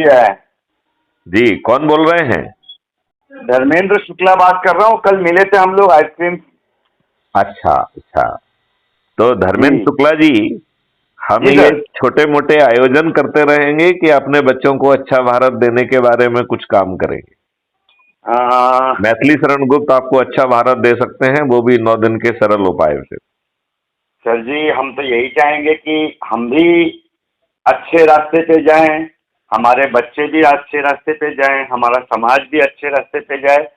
है। जी, कौन बोल रहे हैं? धर्मेंद्र शुक्ला बात कर रहा हूँ। कल मिले थे हम लोग आइसक्रीम। अच्छा अच्छा। तो धर्मेंद्र जी शुक्ला जी, हम जी ये सर। छोटे मोटे आयोजन करते रहेंगे कि अपने बच्चों को अच्छा भारत देने के बारे में कुछ काम करेंगे? आ, मैथिली शरण गुप्त आपको अच्छा भारत दे सकते हैं, वो भी 9 दिन के सरल उपाय से। सर जी, हम तो यही चाहेंगे कि हम भी अच्छे रास्ते पे जाएं, हमारे बच्चे भी अच्छे रास्ते पे जाएं, हमारा समाज भी अच्छे रास्ते पे जाए।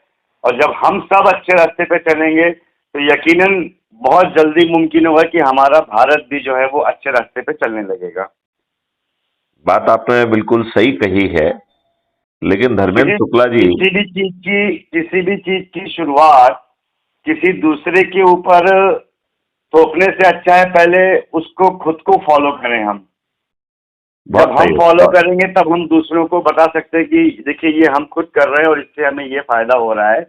और जब हम सब अच्छे रास्ते पे चलेंगे तो यकीनन बहुत जल्दी मुमकिन होगा कि हमारा भारत भी जो है वो अच्छे रास्ते पे चलने लगेगा। बात आपने बिल्कुल सही कही है, लेकिन धर्मेंद्र क्योंकि शुक्ला जी। किसी भी चीज की शुरुआत किसी दूसरे के ऊपर थोपने से अच्छा है पहले उसको खुद को फॉलो करें हम। जब बहुत हम सही फॉलो बहुत। करेंगे तब हम दूसरों को बता सकते हैं कि देखिए ये हम खुद कर रहे हैं और इससे हमें ये फायदा हो रहा है,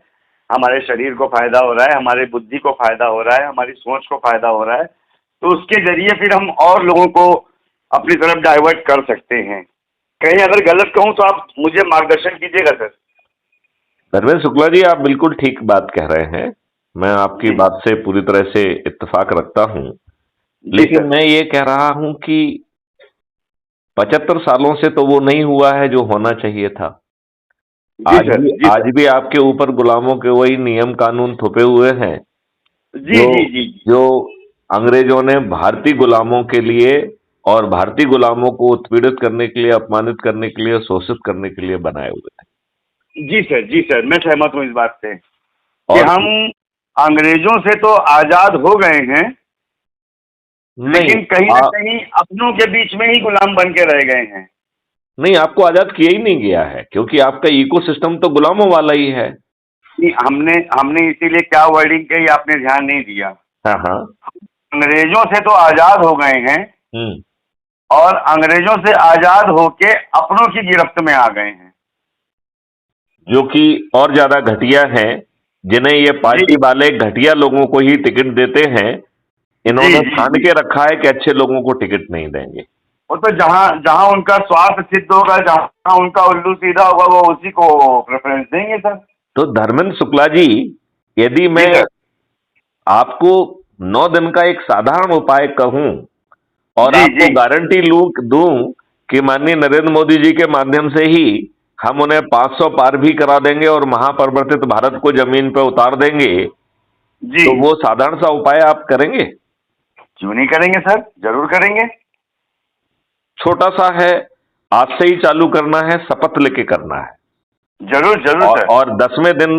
हमारे शरीर को फायदा हो रहा है, हमारे बुद्धि को फायदा हो रहा है, हमारी सोच को फायदा हो रहा है। तो उसके जरिए फिर हम और लोगों को अपनी तरफ डाइवर्ट कर सकते हैं। कहीं अगर गलत कहूँ तो आप मुझे मार्गदर्शन कीजिएगा सर। धर्मेंद्र शुक्ला जी, आप बिल्कुल ठीक बात कह रहे हैं। मैं आपकी जी बात से पूरी तरह से इत्तेफाक रखता हूं। जी लेकिन सर। मैं ये कह रहा हूं कि 75 सालों से तो वो नहीं हुआ है जो होना चाहिए था। जी आज सर। भी जी आज सर। भी आपके ऊपर गुलामों के वही नियम कानून थोपे हुए हैं जी जो जी जी जी। जो अंग्रेजों ने भारतीय गुलामों के लिए और भारतीय गुलामों को उत्पीड़ित करने के लिए, अपमानित करने के लिए, शोषित करने के लिए बनाए हुए थे। जी सर, मैं सहमत हूँ इस बात से कि और हम अंग्रेजों से तो आजाद हो गए हैं, नहीं लेकिन कहीं न कहीं अपनों के बीच में ही गुलाम बन के रह गए हैं। नहीं, आपको आजाद किया ही नहीं गया है, क्योंकि आपका इकोसिस्टम तो गुलामों वाला ही है। कि हमने हमने इसीलिए क्या वर्डिंग कही आपने ध्यान नहीं दिया। हाँ हाँ। अंग्रेजों से तो आजाद हो गए हैं हम्म। और अंग्रेजों से आजाद होके अपनों की गिरफ्त में आ गए हैं। जो कि और ज्यादा घटिया हैं, जिन्हें ये जी पार्टी वाले घटिया लोगों को ही टिकट देते हैं। जी इन्होंने जी ठान जी। के रखा है कि अच्छे लोगों को टिकट नहीं देंगे। वो तो जहाँ जहाँ उनका स्वार्थ सिद्ध होगा, जहाँ उनका उल्लू सीधा होगा, वो उसी को प्रेफरेंस देंगे सर। तो धर्मेंद्र शुक्ला जी, यदि जी मैं सर। आपको 9 दिन का एक साधारण उपाय कहूं और जी आपको जी गारंटी लूं दूं कि माननीय नरेंद्र मोदी जी के माध्यम से ही हम उन्हें 500 पार भी करा देंगे और महापरिवर्तित भारत को जमीन पर उतार देंगे, जी। तो वो साधारण सा उपाय आप करेंगे? क्यों नहीं करेंगे सर, जरूर करेंगे। छोटा सा है, आज से ही चालू करना है, शपथ लेके करना है। जरूर जरूर सर। और 10वें दिन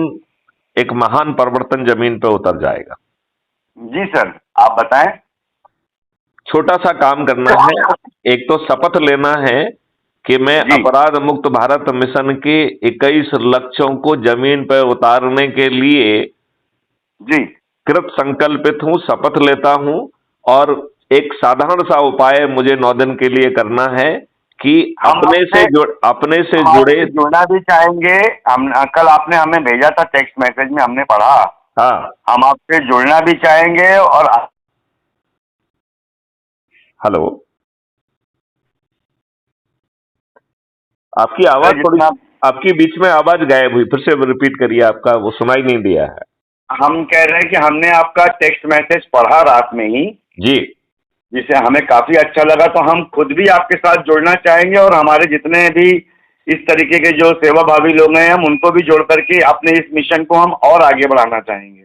एक महान परिवर्तन जमीन पर उतर जाएगा। जी सर, आप बताएं। छोटा सा काम करना है। एक तो शपथ लेना है कि मैं जी अपराध मुक्त भारत मिशन के 21 लक्ष्यों को जमीन पर उतारने के लिए जी कृत संकल्पित हूं, शपथ लेता हूं। और एक साधारण सा उपाय मुझे 9 दिन के लिए करना है कि हम आपसे अपने से हम जुड़े। आपसे जुड़ना भी चाहेंगे। हम कल आपने हमें भेजा था टेक्स्ट मैसेज में, हमने पढ़ा। हाँ। हम आपसे जुड़ना भी चाहेंगे और हेलो। आपकी आवाज थोड़ी, जितना आपकी बीच में आवाज गायब हुई, फिर से रिपीट करिए, आपका वो सुनाई नहीं दिया है। हम कह रहे हैं कि हमने आपका टेक्स्ट मैसेज पढ़ा रात में ही, जी। जिसे हमें काफी अच्छा लगा। तो हम खुद भी आपके साथ जुड़ना चाहेंगे और हमारे जितने भी इस तरीके के जो सेवाभावी लोग हैं हम उनको भी जोड़ करके अपने इस मिशन को हम और आगे बढ़ाना चाहेंगे।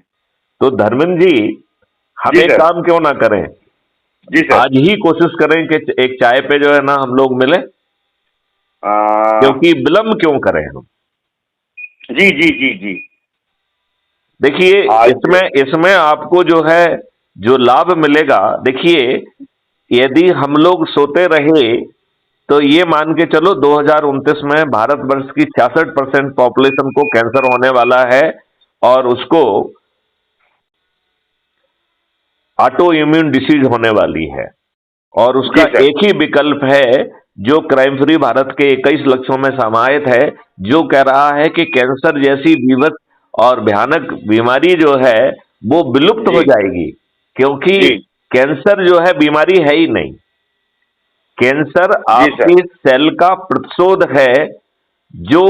तो धर्मेंद्र जी, हम जी एक सर। काम क्यों ना करें, जी सर। आज ही कोशिश करें कि एक चाय पे जो है ना हम लोग मिले। आ, क्योंकि विलंब क्यों करें हम? जी जी जी जी। देखिए, आज इसमें इसमें आपको जो है जो लाभ मिलेगा, देखिए, यदि हम लोग सोते रहे तो ये मान के चलो 2029 में भारतवर्ष की 66% पॉपुलेशन को कैंसर होने वाला है और उसको ऑटो इम्यून डिसीज होने वाली है। और उसका जी सर। एक ही विकल्प है जो क्राइम फ्री भारत के 21 लक्ष्यों में समाहित है, जो कह रहा है कि कैंसर जैसी विवत और भयानक बीमारी जो है वो विलुप्त हो जी जाएगी, क्योंकि जी कैंसर जो है बीमारी है ही नहीं। कैंसर जी सर। आपके सेल का प्रतिशोध है, जो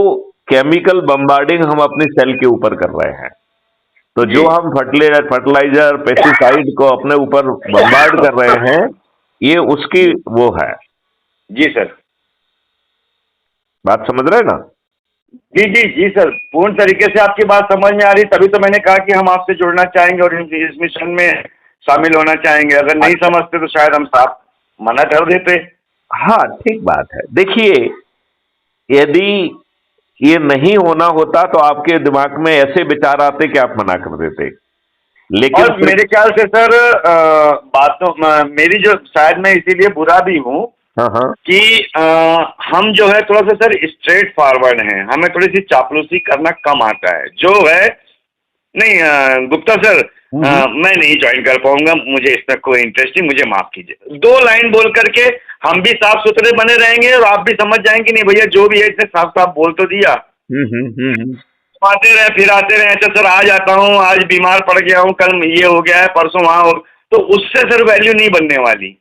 केमिकल बम्बार्डिंग हम अपने सेल के ऊपर कर रहे हैं। तो जी जो हम फर्टिलाइजर पेस्टिसाइड को अपने ऊपर बम्बार्ड कर रहे हैं, ये उसकी वो है। जी सर। बात समझ रहे हैं ना? जी जी जी सर, पूर्ण तरीके से आपकी बात समझ में आ रही, तभी तो मैंने कहा कि हम आपसे जुड़ना चाहेंगे और इस मिशन में शामिल होना चाहेंगे। अगर नहीं अच्छा। समझते तो शायद हम साफ मना कर देते। हाँ, ठीक बात है। देखिए, यदि ये नहीं होना होता तो आपके दिमाग में ऐसे विचार आते कि आप मना कर देते, लेकिन और फिर। मेरे ख्याल से सर मेरी जो शायद मैं इसीलिए बुरा भी हूँ हाँ हाँ। कि हम जो है थोड़ा सा सर स्ट्रेट फॉरवर्ड हैं, हमें थोड़ी सी चापलूसी करना कम आता है जो है। नहीं गुप्ता सर, हम्म। मैं नहीं ज्वाइन कर पाऊंगा, मुझे इसमें कोई इंटरेस्ट नहीं, मुझे माफ कीजिए। 2 लाइन बोल करके हम भी साफ सुथरे बने रहेंगे और आप भी समझ जाएंगे नहीं भैया जो भी है इसने साफ साफ बोल तो दिया। हम्म। आते रहे फिर आते रहे, अच्छा सर आज आता हूँ, आज बीमार पड़ गया हूँ, कल ये हो गया है, परसों वहां हो, तो उससे सर वैल्यू नहीं बनने वाली।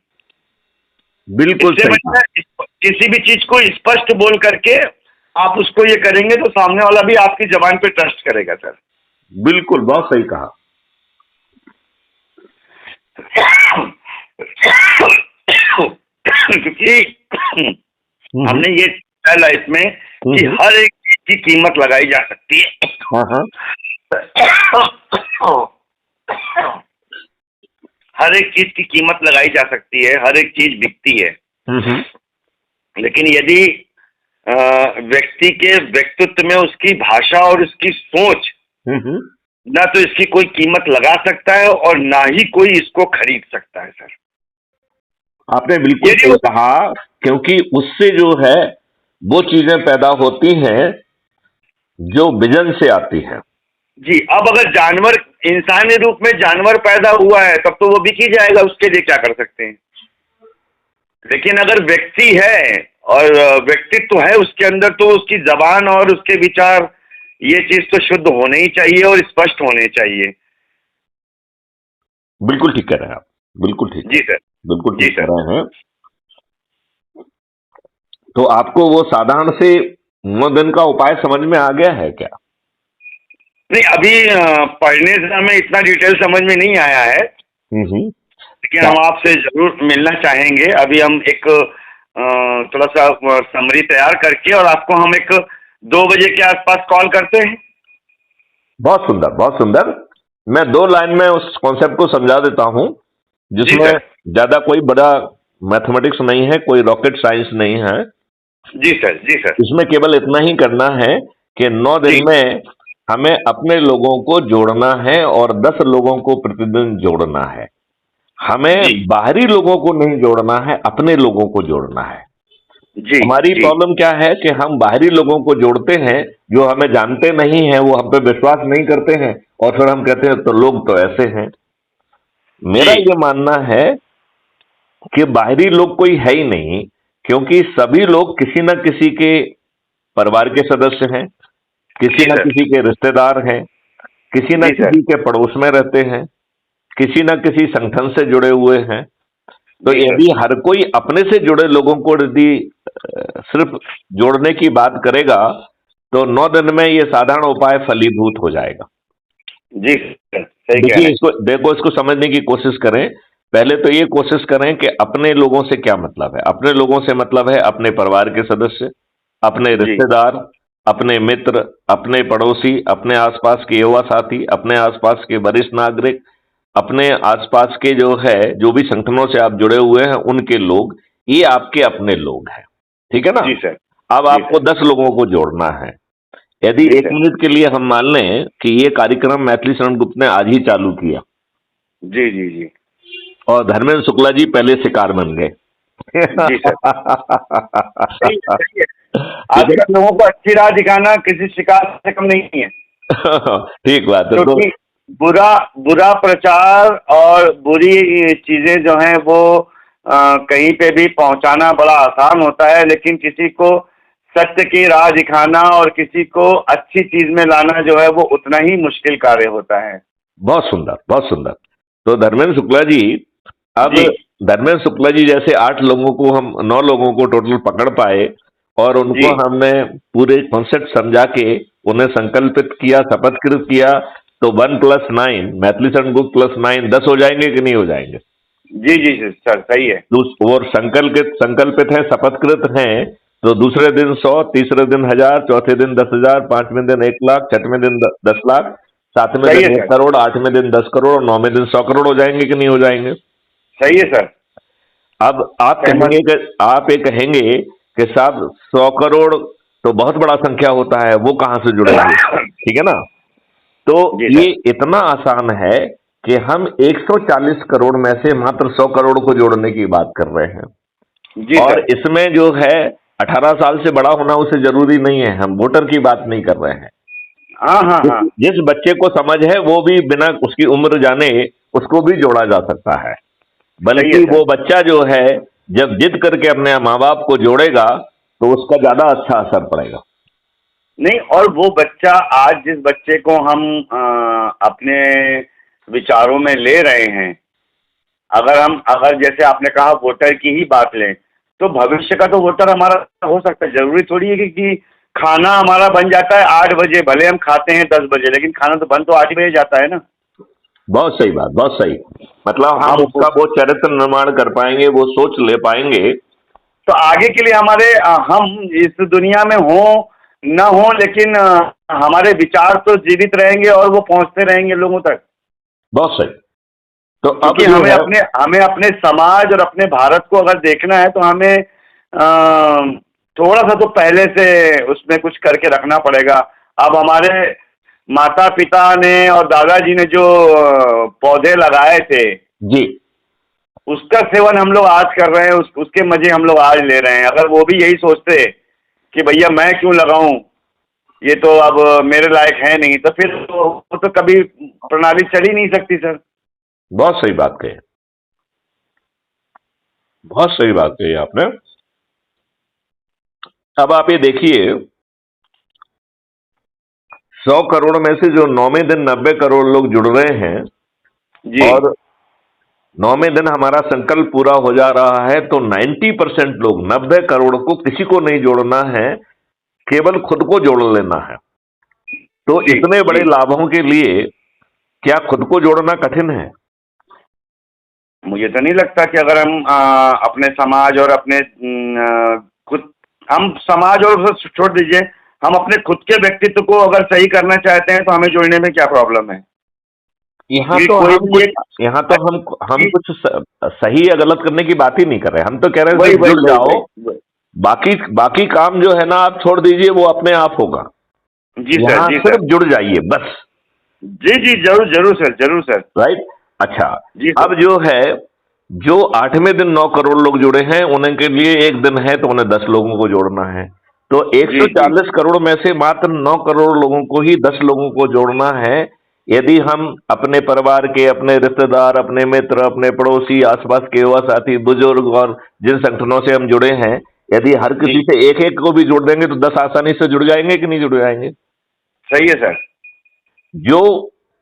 बिल्कुल इससे सही कहा। बढ़िया किसी भी चीज को स्पष्ट बोल करके आप उसको ये करेंगे तो सामने वाला भी आपकी जबान पे ट्रस्ट करेगा सर। बिल्कुल, बहुत सही कहा। क्योंकि हम्म। हमने ये लाइफ में कि हम्म। हर एक चीज की कीमत लगाई जा सकती है। हाँ हाँ। हर एक चीज की कीमत लगाई जा सकती है, हर एक चीज बिकती है। हम्म। लेकिन यदि व्यक्ति के व्यक्तित्व में उसकी भाषा और उसकी सोच, हम्म। ना तो इसकी कोई कीमत लगा सकता है और ना ही कोई इसको खरीद सकता है सर। आपने बिल्कुल यदि सही कहा, क्योंकि उससे जो है वो चीजें पैदा होती हैं जो विजन से आती है। जी, अब अगर जानवर इंसानी रूप में जानवर पैदा हुआ है तब तो वो बिक ही जाएगा, उसके लिए क्या कर सकते हैं। लेकिन अगर व्यक्ति है और व्यक्तित्व है उसके अंदर, तो उसकी जबान और उसके विचार, ये चीज तो शुद्ध होने ही चाहिए और स्पष्ट होने चाहिए। बिल्कुल ठीक कह रहे हैं आप। बिल्कुल ठीक। जी सर। बिल्कुल जी ठीक कह सर। रहे हैं। तो आपको वो साधारण से 9 दिन का उपाय समझ में आ गया है क्या? नहीं, अभी पढ़ने से हमें इतना डिटेल समझ में नहीं आया है, हम्म। लेकिन हम आपसे जरूर मिलना चाहेंगे। अभी हम एक थोड़ा सा समरी तैयार करके और आपको हम एक 2 बजे के आसपास कॉल करते हैं। बहुत सुंदर, बहुत सुंदर। मैं 2 लाइन में उस कॉन्सेप्ट को समझा देता हूं, जी जिसमें सर। ज्यादा कोई बड़ा मैथमेटिक्स नहीं है, कोई रॉकेट साइंस नहीं है। जी सर। जी सर। इसमें केवल इतना ही करना है कि 9 दिन जी में हमें अपने लोगों को जोड़ना है और 10 लोगों को प्रतिदिन जोड़ना है। हमें जी बाहरी लोगों को नहीं जोड़ना है, अपने लोगों को जोड़ना है। जी हमारी जी प्रॉब्लम क्या है कि हम बाहरी लोगों को जोड़ते हैं जो हमें जानते नहीं हैं, वो हम पे विश्वास नहीं करते हैं, और फिर हम कहते हैं तो लोग तो ऐसे हैं। मेरा जी ये मानना है कि बाहरी लोग कोई है ही नहीं, क्योंकि सभी लोग किसी न किसी के परिवार के सदस्य हैं, किसी जी न सर। किसी के रिश्तेदार हैं, किसी न जी सर। किसी के पड़ोस में रहते हैं, किसी न किसी संगठन से जुड़े हुए हैं। तो जी सर। यदि हर कोई अपने से जुड़े लोगों को यदि सिर्फ जोड़ने की बात करेगा, तो 9 दिन में ये साधारण उपाय फलीभूत हो जाएगा। जी सर, सही कह देखिए, रहे हैं। इसको देखो, इसको समझने की कोशिश करें। पहले तो ये कोशिश करें कि अपने लोगों से क्या मतलब है। अपने लोगों से मतलब है अपने परिवार के सदस्य, अपने जी रिश्तेदार, अपने मित्र, अपने पड़ोसी, अपने आसपास के युवा साथी, अपने आसपास के वरिष्ठ नागरिक, अपने आसपास के जो है, जो भी संगठनों से आप जुड़े हुए हैं उनके लोग, ये आपके अपने लोग हैं। ठीक है ना? जी सर। अब जी आपको सर। 10 लोगों को जोड़ना है। यदि जी एक सर। मिनट के लिए हम मान लें कि ये कार्यक्रम मैथिली शरण गुप्त ने आज ही चालू किया जी जी जी और धर्मेंद्र शुक्ला जी पहले शिकार बन गए। जी सर। सही है, सही है। ठीक है आजकल लोगों को अच्छी राह दिखाना किसी शिकार से कम नहीं है, ना? ठीक बात है। तो क्योंकि बुरा बुरा प्रचार और बुरी चीजें जो हैं वो कहीं पे भी पहुंचाना बड़ा आसान होता है, लेकिन किसी को सत्य की राह दिखाना और किसी को अच्छी चीज में लाना जो है वो उतना ही मुश्किल कार्य होता है। बहुत सुंदर, बहुत सुंदर। तो धर्मेंद्र शुक्ला जी, अब जी धर्मेंद्र शुक्ला जी जैसे 8 लोगों को हम 9 लोगों को टोटल पकड़ पाए और जी उनको हमने पूरे कॉन्सेप्ट समझा के उन्हें संकल्पित किया, शपथकृत किया, तो 1+9 मैथिली शरण गुप्त +9 10 हो जाएंगे कि नहीं हो जाएंगे? जी जी सर, सही है। और संकल्पित है, शपथकृत हैं, तो दूसरे दिन 100, तीसरे दिन 1000, चौथे दिन 10,000, पांचवें दिन 1 लाख, छठवें दिन 10 लाख, सातवें सही है दिन 1 सर, करोड़, आठवें दिन 10 करोड़ और नौवें दिन 100 करोड़ हो जाएंगे कि नहीं हो जाएंगे? सही है सर। अब सहमत। आप ये कहेंगे कि साहब 100 करोड़ तो बहुत बड़ा संख्या होता है, वो कहां से जुड़ेंगे? ठीक है ना? तो जी ये सर। इतना आसान है कि हम 140 करोड़ में से मात्र 100 करोड़ को जोड़ने की बात कर रहे हैं। जी और सर। इसमें जो है 18 साल से बड़ा होना उसे जरूरी नहीं है, हम वोटर की बात नहीं कर रहे हैं। हाँ हाँ जिस हाँ। जिस बच्चे को समझ है वो भी बिना उसकी उम्र जाने उसको भी जोड़ा जा सकता है। सही है बल्कि सर। वो बच्चा जो है जब जिद करके अपने माँ बाप को जोड़ेगा तो उसका ज्यादा अच्छा असर पड़ेगा। नहीं, और वो बच्चा, आज जिस बच्चे को हम अपने विचारों में ले रहे हैं, अगर जैसे आपने कहा वोटर की ही बात लें, तो भविष्य का तो वोटर हमारा हो सकता है। जरूरी थोड़ी है कि खाना हमारा बन जाता है 8 बजे, भले हम खाते हैं 10 बजे, लेकिन खाना तो बन तो 8 बजे जाता है ना। बहुत सही बात, बहुत सही। मतलब हम हम उसका वो चरित्र निर्माण कर पाएंगे, वो सोच ले पाएंगे। तो आगे के लिए हमारे हम इस दुनिया में हो न हो, लेकिन हमारे विचार तो जीवित रहेंगे और वो पहुंचते रहेंगे लोगों तक। बहुत सही। तो अब क्योंकि जो है हमें अपने समाज और अपने भारत को अगर देखना है, तो हमें थोड़ा सा तो पहले से उसमें कुछ करके रखना पड़ेगा। अब हमारे माता पिता ने और दादाजी ने जो पौधे लगाए थे, जी, उसका सेवन हम लोग आज कर रहे हैं, उसके मजे हम लोग आज ले रहे हैं। अगर वो भी यही सोचते कि भैया मैं क्यों लगाऊं, ये तो अब मेरे लायक है नहीं, तो फिर वो तो कभी प्रणाली चल ही नहीं सकती सर। बहुत सही बात कही, बहुत सही बात कही आपने। अब आप ये देखिए, 100 करोड़ में से जो 9वें दिन 90 करोड़ लोग जुड़ रहे हैं जी और 9वें दिन हमारा संकल्प पूरा हो जा रहा है, तो 90% लोग, 90 करोड़ को किसी को नहीं जोड़ना है, केवल खुद को जोड़ लेना है। तो जी इतने बड़े जी। लाभों के लिए क्या खुद को जोड़ना कठिन है? मुझे तो नहीं लगता कि अगर हम अपने समाज और अपने खुद, हम समाज और उसे छोड़ दीजिए, हम अपने खुद के व्यक्तित्व को अगर सही करना चाहते हैं, तो हमें जुड़ने में क्या प्रॉब्लम है? यहाँ क्योंकि तो कोई हम भी कुछ एक यहाँ तो हम कुछ सही या गलत करने की बात ही नहीं कर रहे, हम तो कह रहे हैं वही सिर्फ वही जुड़ वही जाओ। वही वही। बाकी बाकी काम जो है ना आप छोड़ दीजिए, वो अपने आप होगा। जी सर, यहाँ जी सर। सिर्फ जुड़ जाइए बस। जी जी, जरूर जरूर सर, जरूर सर। राइट। अच्छा, जी सर। अब जो है, जो 8वें दिन 9 करोड़ लोग जुड़े हैं उनके लिए एक दिन है, तो उन्हें 10 लोगों को जोड़ना है। तो जी जी 140 करोड़ में से मात्र 9 करोड़ लोगों को ही 10 लोगों को जोड़ना है। यदि हम अपने परिवार के, अपने रिश्तेदार, अपने मित्र, अपने पड़ोसी, आसपास के युवा साथी, बुजुर्ग और जिन संगठनों से हम जुड़े हैं, यदि हर जी। किसी से एक एक को भी जोड़ देंगे तो 10 आसानी से जुड़ जाएंगे कि नहीं जुड़ जाएंगे? सही है सर। जो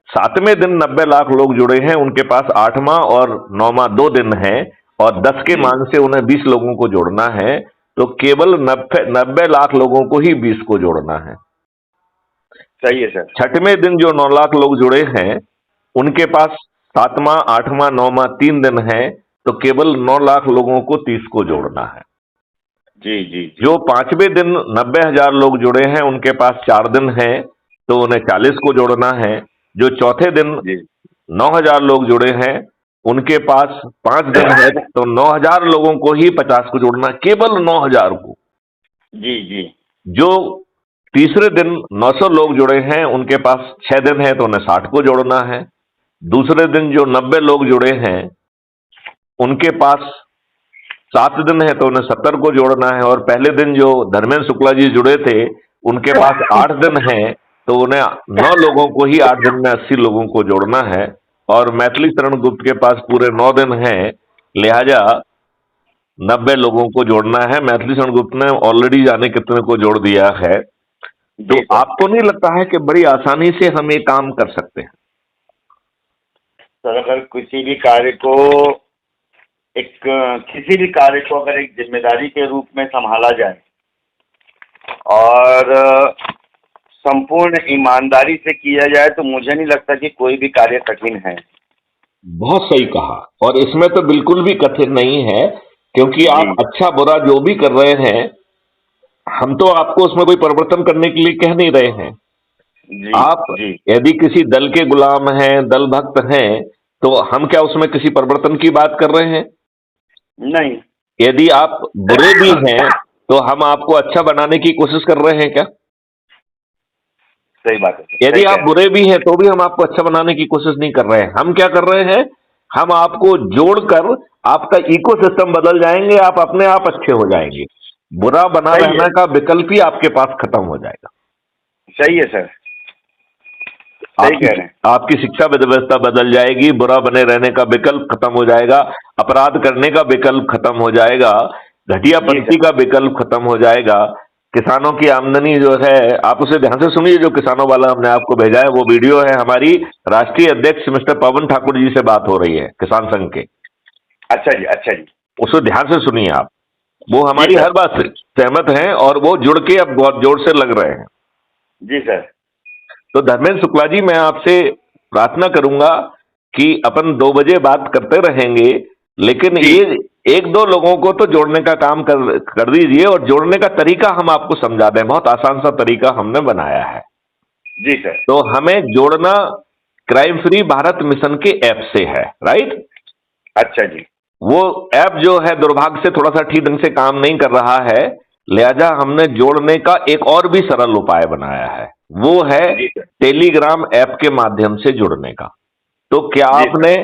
7वें दिन 90 लाख लोग जुड़े हैं उनके पास 8वां और 9वां 2 दिन है और 10 के जी। मान से उन्हें 20 लोगों को जोड़ना है। तो केवल 90 लाख लोगों को ही 20 को जोड़ना है। सही है सर। छठवें दिन जो 9 लाख लोग जुड़े हैं उनके पास 7वां, 8वां, 9वां 3 दिन है, तो केवल 9 लाख लोगों को 30 को जोड़ना है। जी जी जी जो 5वें दिन 90,000 लोग जुड़े हैं उनके पास 4 दिन है, तो उन्हें 40 को जोड़ना है। जो चौथे दिन जी 9,000 लोग जुड़े हैं उनके पास 5 दिन है, तो 9,000 लोगों को ही 50 को जोड़ना, केवल 9,000 को। जी जी जो तीसरे दिन 900 लोग जुड़े हैं उनके पास 6 दिन है, तो उन्हें 60 को जोड़ना है। दूसरे दिन जो 90 लोग जुड़े हैं उनके पास 7 दिन है, तो उन्हें 70 को जोड़ना है। और पहले दिन जो धर्मेंद्र शुक्ला जी जुड़े थे उनके पास 8 दिन है, तो उन्हें 9 लोगों को ही 8 दिन में 80 लोगों को जोड़ना है। और मैथिली शरण गुप्त के पास पूरे 9 दिन है, लिहाजा 90 लोगों को जोड़ना है। मैथिली शरण गुप्त ने ऑलरेडी जाने कितने को जोड़ दिया है। तो जी सर। आपको नहीं लगता है कि बड़ी आसानी से हम ये काम कर सकते हैं? सर, अगर किसी भी कार्य को एक किसी भी कार्य को अगर एक जिम्मेदारी के रूप में संभाला जाए और संपूर्ण ईमानदारी से किया जाए तो मुझे नहीं लगता कि कोई भी कार्य कठिन है। बहुत सही कहा। और इसमें तो बिल्कुल भी कठिन नहीं है, क्योंकि आप जी अच्छा बुरा जो भी कर रहे हैं, हम तो आपको उसमें कोई परिवर्तन करने के लिए कह नहीं रहे हैं। जी आप जी यदि किसी दल के गुलाम हैं, दल भक्त हैं, तो हम क्या उसमें किसी परिवर्तन की बात कर रहे हैं? नहीं। यदि आप बुरे भी हैं, तो हम आपको अच्छा बनाने की कोशिश कर रहे हैं क्या? सही बात है सर, यदि सही कह आप रहे हैं। बुरे भी हैं तो भी हम आपको अच्छा बनाने की कोशिश नहीं कर रहे हैं। हम क्या कर रहे हैं? हम आपको जोड़कर आपका इकोसिस्टम बदल जाएंगे, आप अपने आप अच्छे हो जाएंगे। बुरा बना सही है, रहने का विकल्प ही आपके पास खत्म हो जाएगा। सही है सर, सही कह रहे हैं। आपकी शिक्षा व्यवस्था बदल जाएगी, बुरा बने रहने का विकल्प खत्म हो जाएगा, अपराध करने का विकल्प खत्म हो जाएगा, जी घटियापंथी सर। का विकल्प खत्म हो जाएगा। किसानों की आमदनी जो है, आप उसे ध्यान से सुनिए, जो किसानों वाला हमने आपको भेजा है वो वीडियो है, हमारी राष्ट्रीय अध्यक्ष मिस्टर पवन ठाकुर जी से बात हो रही है, किसान संघ के। अच्छा जी, अच्छा जी। उसे ध्यान से सुनिए आप। वो जी हमारी हर सर। बात से सहमत हैं और वो जुड़ के अब बहुत जोर से लग रहे हैं। जी सर। तो धर्मेंद्र शुक्ला जी, मैं आपसे प्रार्थना करूंगा कि अपन 2 बजे बात करते रहेंगे, लेकिन जी ये एक दो लोगों को तो जोड़ने का काम कर दीजिए, और जोड़ने का तरीका हम आपको समझा दें। बहुत आसान सा तरीका हमने बनाया है। जी सर। तो हमें जोड़ना क्राइम फ्री भारत मिशन के ऐप से है, राइट? अच्छा जी। वो ऐप जो है दुर्भाग्य से थोड़ा सा ठीक ढंग से काम नहीं कर रहा है, लिहाजा हमने जोड़ने का एक और भी सरल उपाय बनाया है। वो है जी सर। टेलीग्राम ऐप के माध्यम से जुड़ने का। तो क्या जी सर। आपने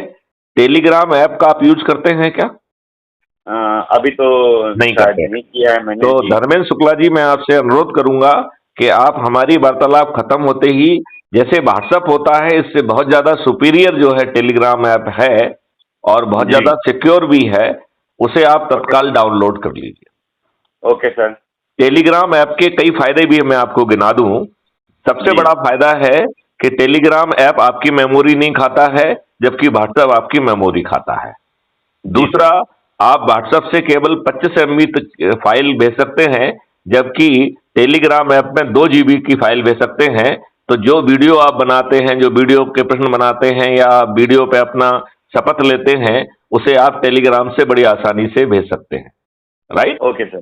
टेलीग्राम ऐप का आप यूज करते हैं क्या? अभी तो नहीं शायद करते हैं। नहीं किया है मैंने। तो जी। धर्मेंद्र शुक्ला जी, मैं आपसे अनुरोध करूंगा कि आप हमारी वार्तालाप खत्म होते ही, जैसे व्हाट्सएप होता है इससे बहुत ज्यादा सुपीरियर जो है टेलीग्राम ऐप है, और बहुत जी। ज्यादा सिक्योर भी है, उसे आप ओके। तत्काल डाउनलोड कर लीजिए। Okay sir. टेलीग्राम ऐप के कई फायदे भी मैं आपको गिना दूं। सबसे जी बड़ा फायदा है कि टेलीग्राम ऐप आपकी मेमोरी नहीं खाता है, जबकि व्हाट्सएप आपकी मेमोरी खाता है। जी दूसरा, सर। आप व्हाट्सएप से केवल 25 MB फाइल भेज सकते हैं, जबकि टेलीग्राम ऐप में 2 GB की फाइल भेज सकते हैं। तो जो वीडियो आप बनाते हैं, जो वीडियो के प्रश्न बनाते हैं, या वीडियो पे अपना शपथ लेते हैं, उसे आप टेलीग्राम से बड़ी आसानी से भेज सकते हैं, राइट? Okay sir.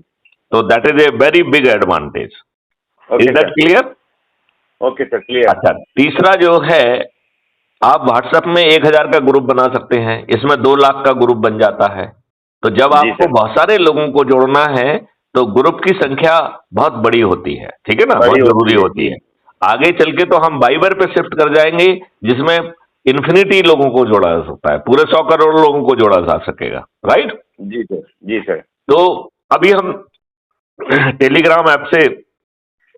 तो that is a very big advantage. Is okay that sir. Clear? Okay sir, clear. अच्छा, तीसरा जो है, आप व्हाट्सएप में 1,000 का ग्रुप बना सकते हैं, इसमें 2 लाख का ग्रुप बन जाता है। तो जब जी आपको सर। बहुत सारे लोगों को जोड़ना है, तो ग्रुप की संख्या बहुत बड़ी होती है, ठीक है ना, बड़ी बहुत होती जरूरी है होती जी। है। आगे चल के तो हम वाइबर पे शिफ्ट कर जाएंगे, जिसमें इन्फिनिटी लोगों को जोड़ा जा सकता है, पूरे 100 करोड़ लोगों को जोड़ा जा सकेगा, राइट? जी सर। जी सर। तो अभी हम टेलीग्राम ऐप से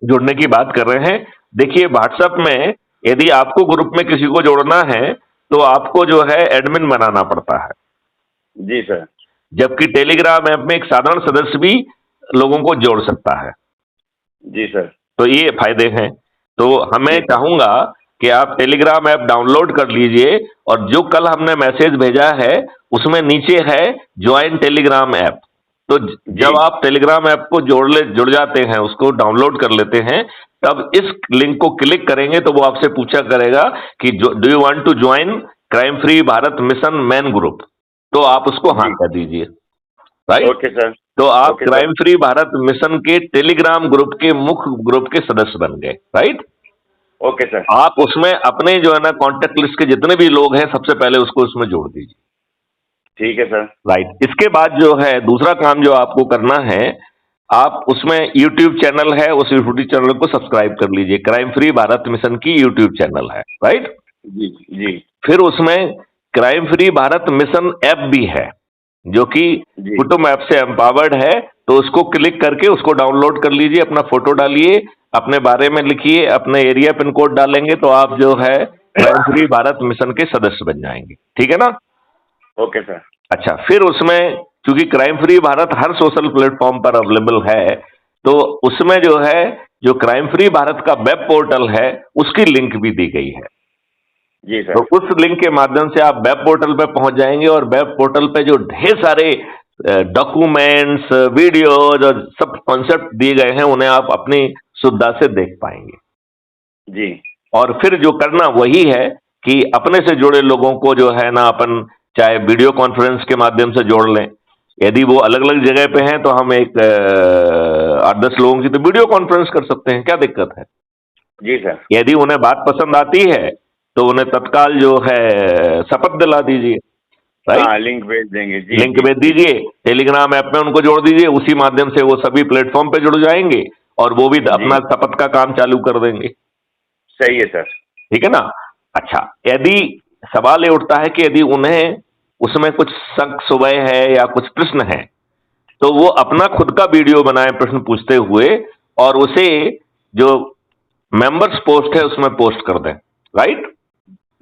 जुड़ने की बात कर रहे हैं। देखिए, व्हाट्सएप में यदि आपको ग्रुप में किसी को जोड़ना है, तो आपको जो है एडमिन बनाना पड़ता है, जी सर। जबकि टेलीग्राम ऐप में एक साधारण सदस्य भी लोगों को जोड़ सकता है। जी सर। तो ये फायदे हैं। तो हमें जी सर। चाहूंगा कि आप टेलीग्राम ऐप डाउनलोड कर लीजिए, और जो कल हमने मैसेज भेजा है उसमें नीचे है ज्वाइन टेलीग्राम ऐप। तो जी। जब आप टेलीग्राम ऐप को जुड़ जाते हैं, उसको डाउनलोड कर लेते हैं, तब इस लिंक को क्लिक करेंगे तो वो आपसे पूछा करेगा कि do you want to join crime free Bharat mission मैन ग्रुप? तो आप उसको हाँ जी। कर दीजिए, राइट? Okay sir. तो आप okay sir. Crime free Bharat mission के टेलीग्राम ग्रुप के मुख्य ग्रुप के सदस्य बन गए, राइट? Okay sir. आप उसमें अपने जो है ना कॉन्टेक्ट लिस्ट के जितने भी लोग हैं, सबसे पहले उसको उसमें जोड़ दीजिए, ठीक है सर। राइट? इसके बाद जो है दूसरा काम जो आपको करना है, आप उसमें यूट्यूब चैनल है, उस यूट्यूब चैनल को सब्सक्राइब कर लीजिए। क्राइम फ्री भारत मिशन की यूट्यूब चैनल है, राइट? जी जी। फिर उसमें crime free Bharat mission app भी है, जो कि जी। कुटुंब ऐप से एम्पावर्ड है। तो उसको क्लिक करके उसको डाउनलोड कर लीजिए, अपना फोटो डालिए, अपने बारे में लिखिए, अपने एरिया पिन कोड डालेंगे, तो आप जो है क्राइम फ्री भारत मिशन के सदस्य बन जाएंगे, ठीक है ना? Okay sir. अच्छा, फिर उसमें चूंकि क्राइम फ्री भारत हर सोशल प्लेटफॉर्म पर अवेलेबल है, तो उसमें जो है, जो क्राइम फ्री भारत का वेब पोर्टल है, उसकी लिंक भी दी गई है। जी तो सर। उस लिंक के माध्यम से आप वेब पोर्टल पे पहुंच जाएंगे और वेब पोर्टल पे जो ढेर सारे डॉक्यूमेंट्स, वीडियोज और सब कॉन्सेप्ट दिए गए हैं उन्हें आप अपनी सुविधा से देख पाएंगे। जी और फिर जो करना वही है कि अपने से जुड़े लोगों को जो है ना अपन चाहे वीडियो कॉन्फ्रेंस के माध्यम से जोड़ लें। यदि वो अलग अलग जगह पे हैं तो हम एक 8-10 लोगों की तो वीडियो कॉन्फ्रेंस कर सकते हैं, क्या दिक्कत है। जी सर। यदि उन्हें बात पसंद आती है तो उन्हें तत्काल जो है शपथ दिला दीजिए, राइट। हाँ, लिंक भेज देंगे। जी लिंक जी भेज जी। दीजिए, टेलीग्राम ऐप में उनको जोड़ दीजिए, उसी माध्यम से वो सभी प्लेटफॉर्म पे जुड़ जाएंगे और वो भी जी अपना शपथ का काम चालू कर देंगे। सही है सर। ठीक है ना। अच्छा, यदि सवाल ये उठता है कि यदि उन्हें उसमें कुछ शक सुबह है या कुछ प्रश्न है तो वो अपना खुद का वीडियो बनाए प्रश्न पूछते हुए और उसे जो मेंबर्स पोस्ट है उसमें पोस्ट कर दें, राइट।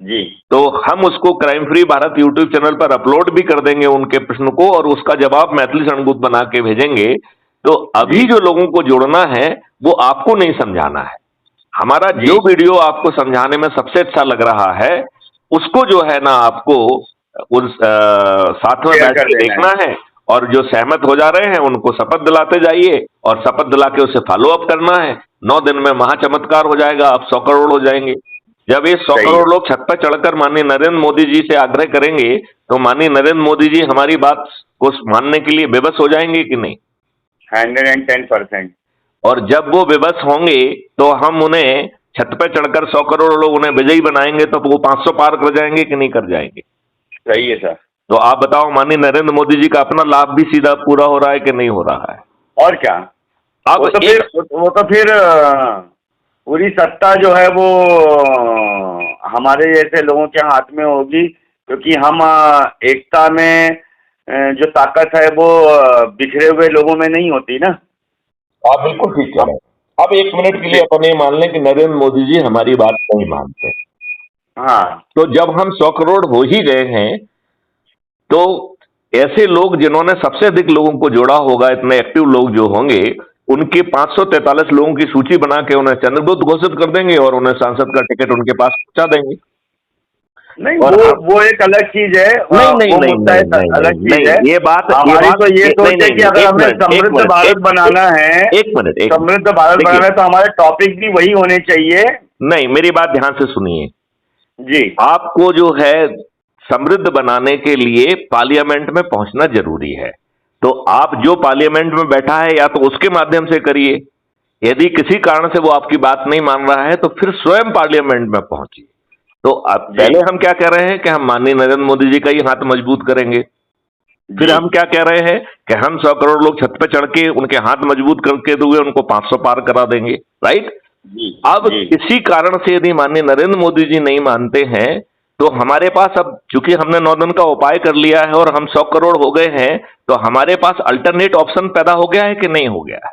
जी तो हम उसको crime free Bharat YouTube channel पर अपलोड भी कर देंगे उनके प्रश्न को और उसका जवाब मैथिली सणगुप्त बना के भेजेंगे। तो अभी जी जो लोगों को जोड़ना है वो आपको नहीं समझाना है। हमारा जी। जो वीडियो आपको समझाने में सबसे अच्छा लग रहा है उसको जो है ना आपको उस साथ में शेयर बैठ कर के देना है। देखना है और जो सहमत हो जा रहे हैं उनको शपथ दिलाते जाइए और शपथ दिला के उसे फॉलो अप करना है। 9 दिन में महाचमत्कार हो जाएगा, आप 100 करोड़ हो जाएंगे। जब ये 100 सही है। करोड़ लोग छत पर चढ़कर माननीय नरेंद्र मोदी जी से आग्रह करेंगे तो माननीय नरेंद्र मोदी जी हमारी बात को मानने के लिए विवश हो जाएंगे कि नहीं। 110%। और जब वो विवश होंगे तो हम उन्हें छत पे चढ़कर 100 करोड़ लोग उन्हें विजयी बनाएंगे तो वो 500 पार कर जाएंगे कि नहीं कर जाएंगे। सही है सर। तो आप बताओ माननीय नरेंद्र मोदी जी का अपना लाभ भी सीधा पूरा हो रहा है कि नहीं हो रहा है। और क्या। अब वो तो फिर पूरी सत्ता जो है वो हमारे जैसे लोगों के हाथ में होगी, क्योंकि हम एकता में जो ताकत है वो बिखरे हुए लोगों में नहीं होती ना। आप बिल्कुल ठीक कह रहे हैं। अब 1 मिनट के लिए अपन ये मान लें कि नरेंद्र मोदी जी हमारी बात नहीं मानते, हाँ तो जब हम 100 करोड़ हो ही गए हैं तो ऐसे लोग जिन्होंने सबसे अधिक लोगों को जोड़ा होगा, इतने एक्टिव लोग जो होंगे, उनके 543 लोगों की सूची बना के उन्हें चंद्रगुप्त घोषित कर देंगे और उन्हें सांसद का टिकट उनके पास पहुंचा देंगे। नहीं, और वो एक अलग चीज है। नहीं नहीं वो नहीं मुद्दा नहीं एक नहीं अलग नहीं चीज नहीं, है। हमारी तो ये सोच है कि अगर हमें समृद्ध भारत बनाना है, एक मिनट समृद्ध भारत बनाना है तो हमारे टॉपिक भी वही होने चाहिए। नहीं, मेरी बात ध्यान से सुनिए। जी आपको जो है समृद्ध बनाने के लिए पार्लियामेंट में पहुंचना जरूरी है। तो आप जो पार्लियामेंट में बैठा है या तो उसके माध्यम से करिए, यदि किसी कारण से वो आपकी बात नहीं मान रहा है तो फिर स्वयं पार्लियामेंट में पहुंचिए। तो अब पहले हम क्या कह रहे हैं कि हम माननीय नरेंद्र मोदी जी का ही हाथ मजबूत करेंगे, फिर हम क्या कह रहे हैं कि हम 100 करोड़ लोग छत पे चढ़ के उनके हाथ मजबूत करके हुए उनको 500 पार करा देंगे, राइट। जी अब जी किसी कारण से यदि माननीय नरेंद्र मोदी जी नहीं मानते हैं तो हमारे पास अब चूंकि हमने 9 दिन का उपाय कर लिया है और हम 100 करोड़ हो गए हैं तो हमारे पास अल्टरनेट ऑप्शन पैदा हो गया है कि नहीं हो गया है।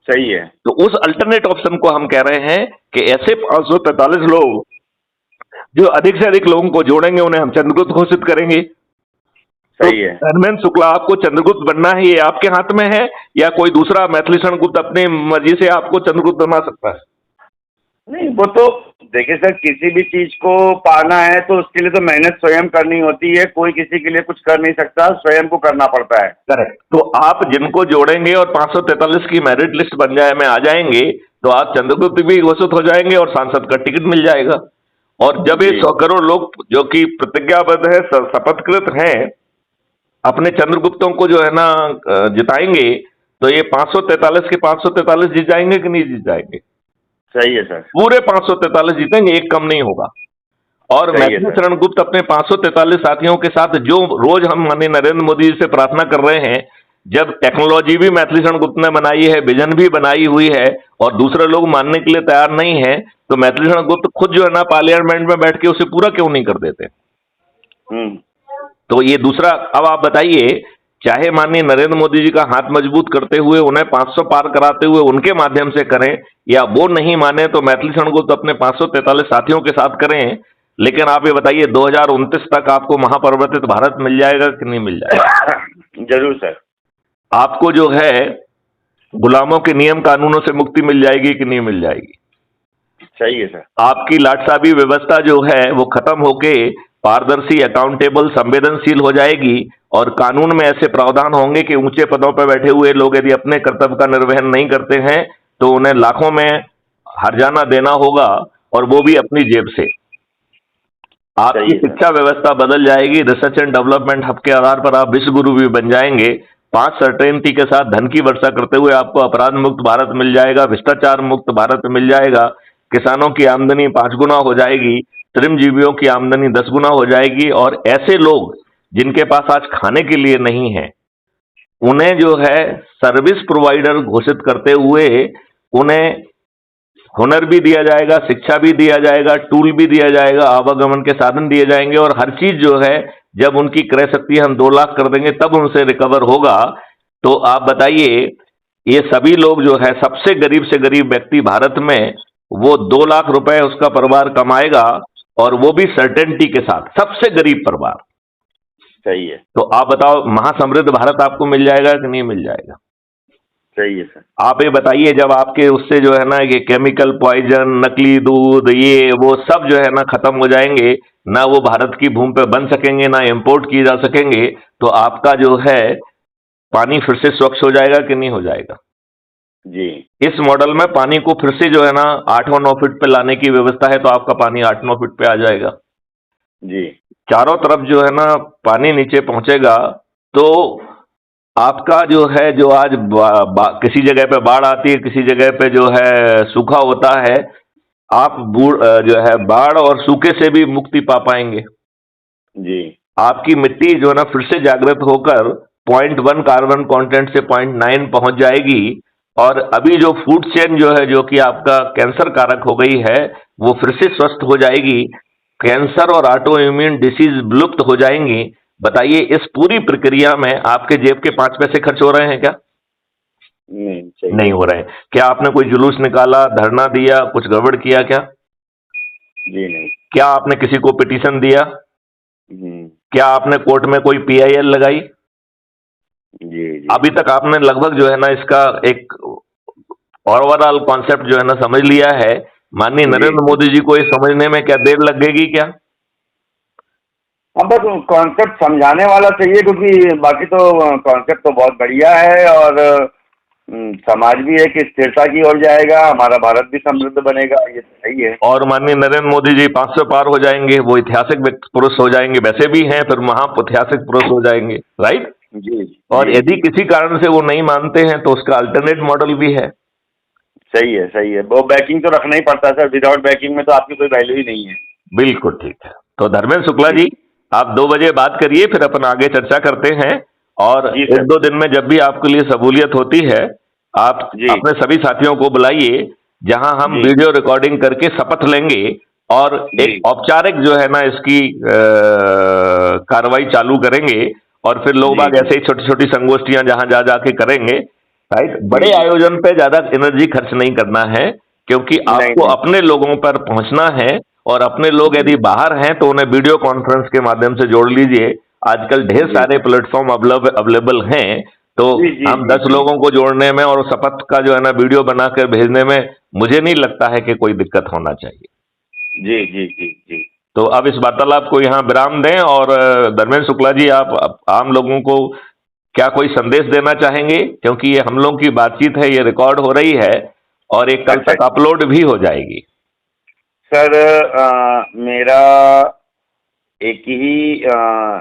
सही है। तो उस अल्टरनेट ऑप्शन को हम कह रहे हैं कि ऐसे 543 लोग जो अधिक से अधिक लोगों को जोड़ेंगे उन्हें हम चंद्रगुप्त घोषित करेंगे। सही है। धर्मेंद्र शुक्ला, आपको चंद्रगुप्त बनना है, ये आपके हाथ में है या कोई दूसरा मैथिली सणगुप्त अपनी मर्जी से आपको चंद्रगुप्त बना सकता है। नहीं, वो तो देखिए सर, किसी भी चीज को पाना है तो उसके लिए तो मेहनत स्वयं करनी होती है। कोई किसी के लिए कुछ कर नहीं सकता, स्वयं को करना पड़ता है। करेक्ट। तो आप जिनको जोड़ेंगे और 543 की मेरिट लिस्ट बन जाए में आ जाएंगे तो आप चंद्रगुप्त भी घोषित हो जाएंगे और सांसद का टिकट मिल जाएगा। और जब ये 100 करोड़ लोग जो कि प्रतिज्ञाबद्ध है, शपथकृत हैं, अपने चंद्रगुप्तों को जो है ना जिताएंगे तो ये 543 के 543 जीत जाएंगे कि नहीं जीत जाएंगे। सही है सर। पूरे 543 जीतेंगे, एक कम नहीं होगा। और सही है मैथिली सर। सरणगुप्त अपने 543 साथियों के साथ जो रोज हम माननीय नरेंद्र मोदी जी से प्रार्थना कर रहे हैं, जब टेक्नोलॉजी भी मैथिली सरणगुप्त ने बनाई है, विजन भी बनाई हुई है और दूसरे लोग मानने के लिए तैयार नहीं है, तो मैथिली सरणगुप्त खुद जो है ना पार्लियामेंट में बैठ के उसे पूरा क्यों नहीं कर देते। तो ये दूसरा। अब आप बताइए, चाहे माननीय नरेंद्र मोदी जी का हाथ मजबूत करते हुए उन्हें 500 पार कराते हुए उनके माध्यम से करें या वो नहीं माने तो मैथिली सणगुप्त अपने 543 साथियों के साथ करें। लेकिन आप ये बताइए 2029 तक आपको महापरिवर्तित भारत मिल जाएगा कि नहीं मिल जाएगा। जरूर सर। आपको जो है गुलामों के नियम कानूनों से मुक्ति मिल जाएगी कि नहीं मिल जाएगी। सही है सर। आपकी लाटसाबी व्यवस्था जो है वो खत्म होके पारदर्शी, अकाउंटेबल, संवेदनशील हो जाएगी और कानून में ऐसे प्रावधान होंगे कि ऊंचे पदों पर बैठे हुए लोग यदि अपने कर्तव्य का निर्वहन नहीं करते हैं तो उन्हें लाखों में हर्जाना देना होगा, और वो भी अपनी जेब से। आपकी सही है सर। शिक्षा व्यवस्था बदल जाएगी, रिसर्च एंड डेवलपमेंट हब के आधार पर आप विश्व गुरु भी बन जाएंगे। 5 सर्टेनिटी के साथ धन की वर्षा करते हुए आपको अपराध मुक्त भारत मिल जाएगा, भ्रष्टाचार मुक्त भारत मिल जाएगा, किसानों की आमदनी 5 गुना हो जाएगी, श्रमजीवियों की आमदनी 10 गुना हो जाएगी, और ऐसे लोग जिनके पास आज खाने के लिए नहीं है उन्हें जो है सर्विस प्रोवाइडर घोषित करते हुए उन्हें हुनर भी दिया जाएगा, शिक्षा भी दिया जाएगा, टूल भी दिया जाएगा, आवागमन के साधन दिए जाएंगे, और हर चीज जो है जब उनकी क्रय शक्ति हम 2 लाख कर देंगे तब उनसे रिकवर होगा। तो आप बताइए, ये सभी लोग जो है सबसे गरीब से गरीब व्यक्ति भारत में वो 2 लाख रुपए उसका परिवार कमाएगा, और वो भी सर्टेनिटी के साथ, सबसे गरीब परिवार। सही है। तो आप बताओ, महासमृद्ध भारत आपको मिल जाएगा कि नहीं मिल जाएगा? सही है सर। आप ये बताइए, जब आपके उससे जो है ना ये केमिकल पॉइजन, नकली दूध, ये वो सब जो है ना खत्म हो जाएंगे, ना वो भारत की भूमि पे बन सकेंगे, ना इंपोर्ट किए जा सकेंगे, तो आपका जो है पानी फिर से स्वच्छ हो जाएगा कि नहीं हो जाएगा? जी। इस मॉडल में पानी को फिर से जो है ना 8 और 9 फीट पे लाने की व्यवस्था है, तो आपका पानी 8-9 फीट पे आ जाएगा। जी। चारों तरफ जो है ना पानी नीचे पहुंचेगा, तो आपका जो है, जो आज किसी जगह पे बाढ़ आती है, किसी जगह पे जो है सूखा होता है, आप जो है बाढ़ और सूखे से भी मुक्ति पा पाएंगे। जी। आपकी मिट्टी जो है ना फिर से जागृत होकर 0.1 कार्बन कंटेंट से 0.9 पहुंच जाएगी, और अभी जो फूड चेन जो है, जो कि आपका कैंसर कारक हो गई है, वो फिर से स्वस्थ हो जाएगी। कैंसर और ऑटो इम्यून डिसीज विलुप्त हो जाएंगी। बताइए, इस पूरी प्रक्रिया में आपके जेब के 5 पैसे खर्च हो रहे हैं क्या? नहीं। सही नहीं है। हो रहे हैं। क्या आपने कोई जुलूस निकाला, धरना दिया, कुछ गड़बड़ किया क्या? जी नहीं। क्या आपने किसी को पिटीशन दिया? हम्म। क्या आपने कोर्ट में कोई पीआईएल लगाई? जी। जी। अभी तक आपने लगभग जो है ना इसका एक ओवरऑल कॉन्सेप्ट जो है ना समझ लिया है। माननीय जी। नरेंद्र मोदी जी को ये समझने में क्या देर लगेगी क्या? हाँ, बस कॉन्सेप्ट समझाने वाला चाहिए, क्योंकि बाकी तो कॉन्सेप्ट तो बहुत बढ़िया है, और समाज भी है कि स्थिरता की ओर जाएगा, हमारा भारत भी समृद्ध बनेगा, ये तो सही है। और माननीय नरेंद्र मोदी जी 500 पार हो जाएंगे, वो ऐतिहासिक पुरुष हो जाएंगे, वैसे भी हैं, फिर ऐतिहासिक पुरुष हो जाएंगे, राइट? जी। और जी। यदि किसी कारण से वो नहीं मानते हैं तो उसका अल्टरनेट मॉडल भी है। सही है। सही है। वो बैकिंग तो रखना ही पड़ता है सर, विदाउट बैकिंग में तो आपकी कोई वैल्यू ही नहीं है। बिल्कुल ठीक है। तो धर्मेंद्र शुक्ला जी। जी, आप 2 बजे बात करिए, फिर अपन आगे चर्चा करते हैं। और जी एक सर। दो दिन में जब भी आपके लिए सहूलियत होती है, आप जी। अपने सभी साथियों को बुलाइए, जहां हम जी। वीडियो रिकॉर्डिंग करके शपथ लेंगे, और जी। एक औपचारिक जो है ना इसकी कार्रवाई चालू करेंगे, और फिर लोग जी। बाग ऐसे ही छोटी छोटी संगोष्ठियां जहां जा जाके करेंगे, राइट? बड़े जी। आयोजन पे ज्यादा एनर्जी खर्च नहीं करना है, क्योंकि नहीं आपको नहीं। अपने लोगों पर पहुंचना है, और अपने लोग जी। यदि बाहर हैं तो उन्हें वीडियो कॉन्फ्रेंस के माध्यम से जोड़ लीजिए। आजकल ढेर जी। सारे प्लेटफॉर्म अवेलेबल हैं, तो जी। जी। हम जी। 10 जी। लोगों को जोड़ने में और शपथ का जो है ना वीडियो बनाकर भेजने में मुझे नहीं लगता है कि कोई दिक्कत होना चाहिए। जी। जी। जी। जी। तो अब इस वार्तालाप को यहाँ विराम दें, और धर्मेंद्र शुक्ला जी, आप आम लोगों को क्या कोई संदेश देना चाहेंगे? क्योंकि ये हम लोगों की बातचीत है, ये रिकॉर्ड हो रही है, और ये कल अच्छा तक अपलोड भी हो जाएगी। सर, मेरा एक ही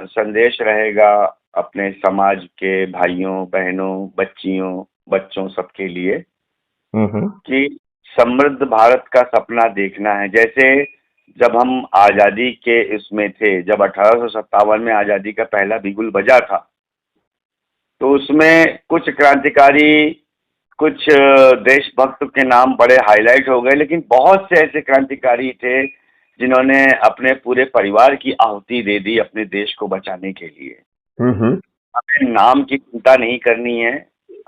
संदेश रहेगा अपने समाज के भाइयों बहनों बच्चियों बच्चों सबके लिए, हम्म। कि समृद्ध भारत का सपना देखना है। जैसे जब हम आज़ादी के इसमें थे, जब 1857 में आज़ादी का पहला बिगुल बजा था, तो उसमें कुछ क्रांतिकारी, कुछ देशभक्त के नाम बड़े हाईलाइट हो गए, लेकिन बहुत से ऐसे क्रांतिकारी थे जिन्होंने अपने पूरे परिवार की आहुति दे दी अपने देश को बचाने के लिए। हम्म। हमें नाम की चिंता नहीं करनी है,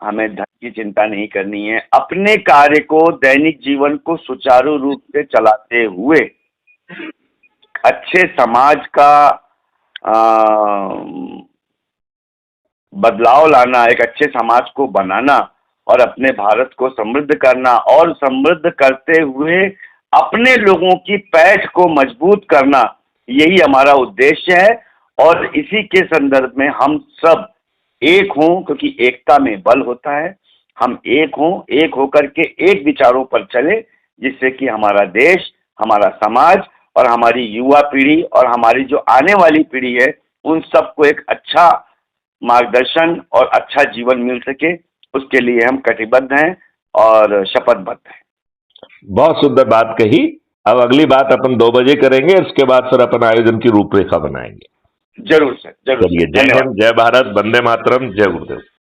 हमें धन की चिंता नहीं करनी है, अपने कार्य को, दैनिक जीवन को सुचारू रूप से चलाते हुए अच्छे समाज का बदलाव लाना, एक अच्छे समाज को बनाना, और अपने भारत को समृद्ध करना, और समृद्ध करते हुए अपने लोगों की पैठ को मजबूत करना, यही हमारा उद्देश्य है। और इसी के संदर्भ में हम सब एक हों, क्योंकि एकता में बल होता है। हम एक हों, एक होकर के एक विचारों पर चले, जिससे कि हमारा देश, हमारा समाज और हमारी युवा पीढ़ी और हमारी जो आने वाली पीढ़ी है, उन सबको एक अच्छा मार्गदर्शन और अच्छा जीवन मिल सके, उसके लिए हम कटिबद्ध हैं और शपथबद्ध हैं। बहुत सुंदर बात कही। अब अगली बात अपन 2 बजे करेंगे, इसके बाद फिर अपन आयोजन की रूपरेखा बनाएंगे। जरूर सर, जरूर चलिए, सर, जय धन्यवाद। हिंद, जय भारत, वंदे मातरम, जय गुरुदेव।